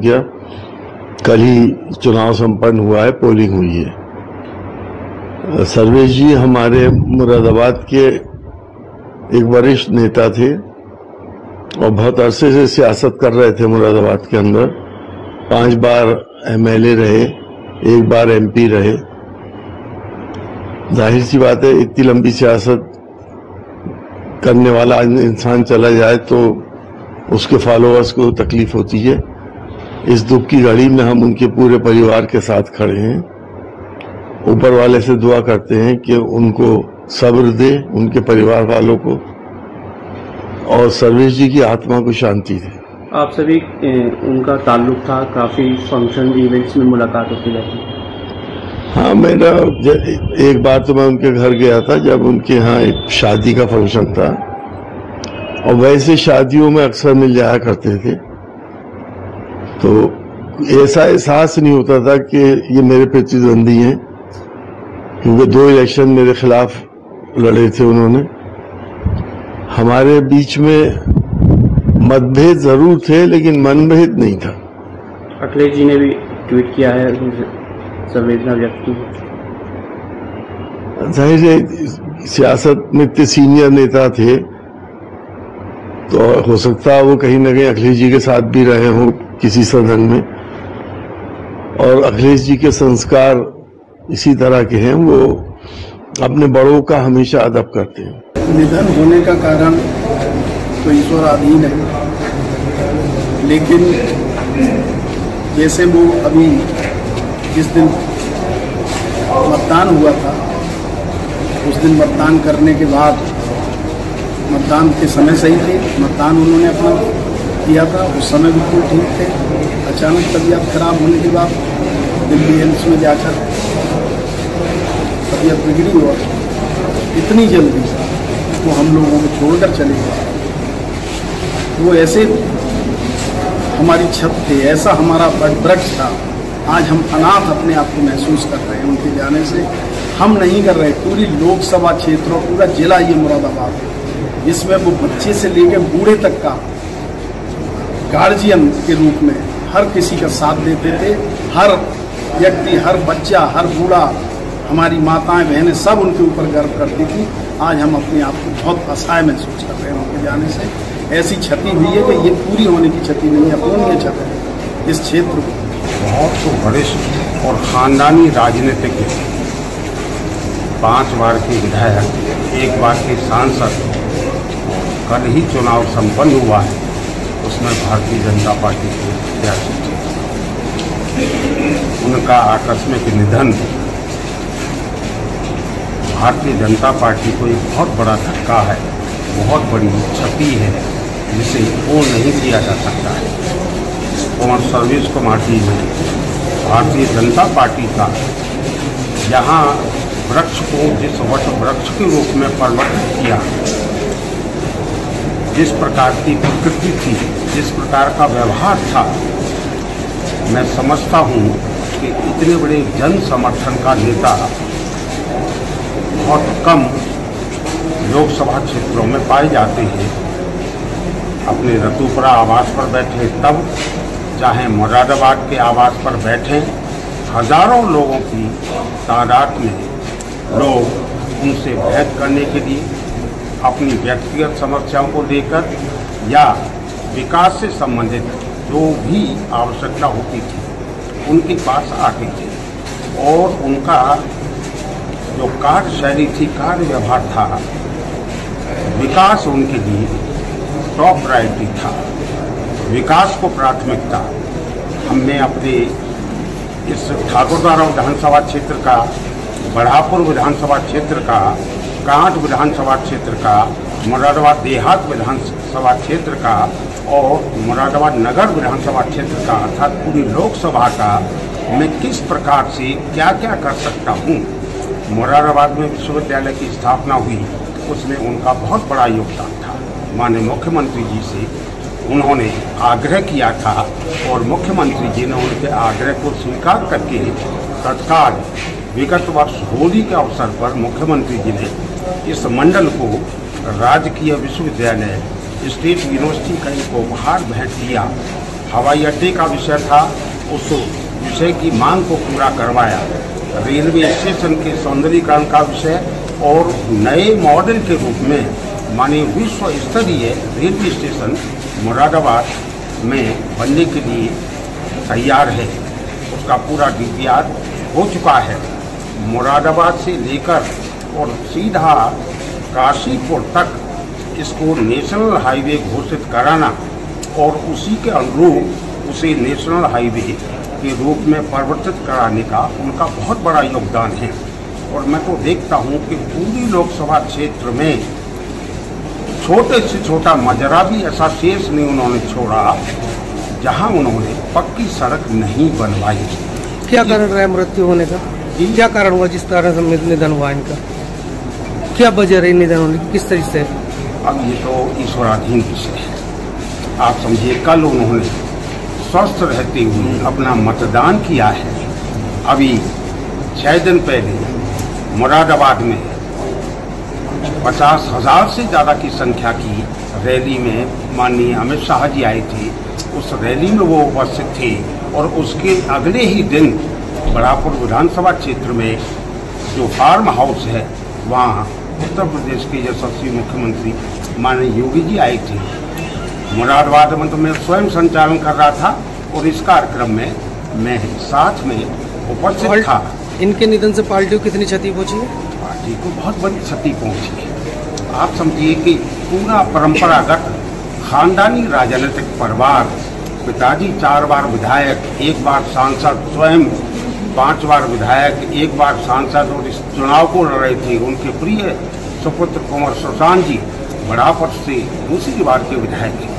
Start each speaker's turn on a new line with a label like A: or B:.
A: गया। कल ही चुनाव संपन्न हुआ है, पोलिंग हुई है। सर्वेश जी हमारे मुरादाबाद के एक वरिष्ठ नेता थे और बहुत अरसे से सियासत कर रहे थे मुरादाबाद के अंदर। 5 बार MLA रहे, 1 बार MP रहे। जाहिर सी बात है, इतनी लंबी सियासत करने वाला इंसान चला जाए तो उसके फॉलोअर्स को तकलीफ होती है। इस दुख की घड़ी में हम उनके पूरे परिवार के साथ खड़े हैं। ऊपर वाले से दुआ करते हैं कि उनको सब्र दे, उनके परिवार वालों को, और सर्वेश जी की आत्मा को शांति दे।
B: आप सभी उनका ताल्लुक था, काफी फंक्शन इवेंट्स में मुलाकात होती रहती।
A: हाँ, मेरा एक बार तो मैं उनके घर गया था जब उनके यहाँ एक शादी का फंक्शन था, और वैसे शादियों में अक्सर मिल जाया करते थे, तो ऐसा एहसास नहीं होता था कि ये मेरे प्रतिद्वंदी हैं, क्योंकि 2 इलेक्शन मेरे खिलाफ लड़े थे उन्होंने। हमारे बीच में मतभेद जरूर थे लेकिन मनभेद नहीं था।
B: अखिलेश जी ने भी ट्वीट किया है, संवेदना व्यक्त की।
A: जाहिर है, सियासत में इतने सीनियर नेता थे तो हो सकता है वो कहीं ना कहीं अखिलेश जी के साथ भी रहे हों किसी सदन में, और अखिलेश जी के संस्कार इसी तरह के हैं, वो अपने बड़ों का हमेशा अदब करते हैं।
C: निधन होने का कारण तो ईश्वराधीन है, लेकिन जैसे वो अभी जिस दिन मतदान हुआ था, उस दिन मतदान करने के बाद, मतदान के समय सही थे, मतदान उन्होंने अपना किया था, उस समय बिल्कुल ठीक थे। अचानक तबीयत खराब होने के बाद दिल्ली एम्स में जाकर तबीयत बिगड़ी और इतनी जल्दी वो हम लोगों को छोड़कर चले गए। वो ऐसे हमारी छत थे, ऐसा हमारा वृक्ष था। आज हम अनाथ अपने आप को महसूस कर रहे हैं उनके जाने से। हम नहीं कर रहे, पूरी लोकसभा क्षेत्र और पूरा जिला ये मुरादाबाद है, जिसमें वो बच्चे से लेकर बूढ़े तक का गार्जियन के रूप में हर किसी का साथ देते थे। हर व्यक्ति, हर बच्चा, हर बूढ़ा, हमारी माताएं बहनें सब उनके ऊपर गर्व करती थी। आज हम अपने आप को बहुत असहाय महसूस कर रहे हैं उनके जाने से। ऐसी क्षति हुई है कि ये पूरी होने की क्षति नहीं है, अपूर्णीय क्षति है इस क्षेत्र को।
D: बहुत वरिष्ठ और खानदानी राजनीतिज्ञ, 5 बार के विधायक, 1 बार के सांसद, कल ही चुनाव संपन्न हुआ है, उसमें भारतीय जनता पार्टी के प्रत्याशी थे। उनका आकस्मिक निधन भारतीय जनता पार्टी को एक बहुत बड़ा धक्का है, बहुत बड़ी क्षति है, जिसे पूर्ण नहीं किया जा सकता है। कुमार सर्वेश कुमार जी ने भारतीय जनता पार्टी का यहाँ वृक्ष को जिस वट वृक्ष के रूप में परिवर्तित किया, जिस प्रकार की प्रकृति थी, जिस प्रकार का व्यवहार था, मैं समझता हूँ कि इतने बड़े जन समर्थन का नेता बहुत कम लोकसभा क्षेत्रों में पाए जाते हैं। अपने रतुपुरा आवास पर बैठे तब, चाहे मुरादाबाद के आवास पर बैठे, हजारों लोगों की तादाद में लोग उनसे भेंट करने के लिए अपनी व्यक्तिगत समस्याओं को लेकर या विकास से संबंधित जो भी आवश्यकता होती थी उनके पास आते थे, और उनका जो कार्यशैली थी, कार्य व्यवहार था, विकास उनके लिए टॉप प्रायोरिटी था। विकास को प्राथमिकता हमने अपने इस ठाकुरद्वारा विधानसभा क्षेत्र का, बढ़ापुर विधानसभा क्षेत्र का, कांट विधानसभा क्षेत्र का, मुरादाबाद देहात विधानसभा क्षेत्र का और मुरादाबाद नगर विधानसभा क्षेत्र का, अर्थात पूरी लोकसभा का मैं किस प्रकार से क्या क्या कर सकता हूँ। मुरादाबाद में विश्वविद्यालय की स्थापना हुई, उसमें उनका बहुत बड़ा योगदान था। माननीय मुख्यमंत्री जी से उन्होंने आग्रह किया था और मुख्यमंत्री जी ने उनके आग्रह को स्वीकार करके तत्काल विगत वर्ष होली के अवसर पर मुख्यमंत्री जी ने इस मंडल को राजकीय विश्वविद्यालय स्टेट यूनिवर्सिटी का एक उपहार भेंट दिया। हवाई अड्डे का विषय था, उस विषय की मांग को पूरा करवाया। रेलवे स्टेशन के सौंदर्यीकरण का विषय और नए मॉडल के रूप में माने विश्व स्तरीय रेलवे स्टेशन मुरादाबाद में बनने के लिए तैयार है। उसका पूरा DPR हो चुका है। मुरादाबाद से लेकर और सीधा काशीपुर तक इसको नेशनल हाईवे घोषित कराना और उसी के अनुरूप उसे नेशनल हाईवे के रूप में परिवर्तित कराने का उनका बहुत बड़ा योगदान है। और मैं तो देखता हूं कि पूरी लोकसभा क्षेत्र में छोटे से छोटा मजरा भी ऐसा शेष नहीं उन्होंने छोड़ा जहां उन्होंने पक्की सड़क नहीं बनवाई।
E: क्या कारण रहा मृत्यु होने का? क्या कारण हुआ जिस कारण से निधन हुआ इनका? क्या वजह रही निधन होने की, किस तरीके से?
D: अब ये तो ईश्वराधीन विषय है। आप समझिए, कल उन्होंने स्वस्थ रहते हुए अपना मतदान किया है। अभी 6 दिन पहले मुरादाबाद में 50,000 से ज़्यादा की संख्या की रैली में माननीय अमित शाह जी आए थे। उस रैली में वो उपस्थित थे और उसके अगले ही दिन बड़ापुर विधानसभा क्षेत्र में जो फार्म हाउस है वहाँ उत्तर प्रदेश के यशस्वी मुख्यमंत्री माननीय योगी जी आए थे। मुरादाबाद में तो मैं स्वयं संचालन कर रहा था और इस कार्यक्रम में मैं साथ में उपस्थित था।
E: इनके निधन से पार्टी को कितनी क्षति पहुंची है?
D: पार्टी को बहुत बड़ी क्षति पहुंची है। आप समझिए कि पूरा परंपरागत खानदानी राजनीतिक परिवार, पिताजी 4 बार विधायक, 1 बार सांसद, स्वयं 5 बार विधायक, 1 बार सांसद और इस चुनाव को लड़ रहे थे। उनके प्रिय सुपुत्र कुंवर सुशांत जी बड़ापुर से दूसरी बार के विधायक थे।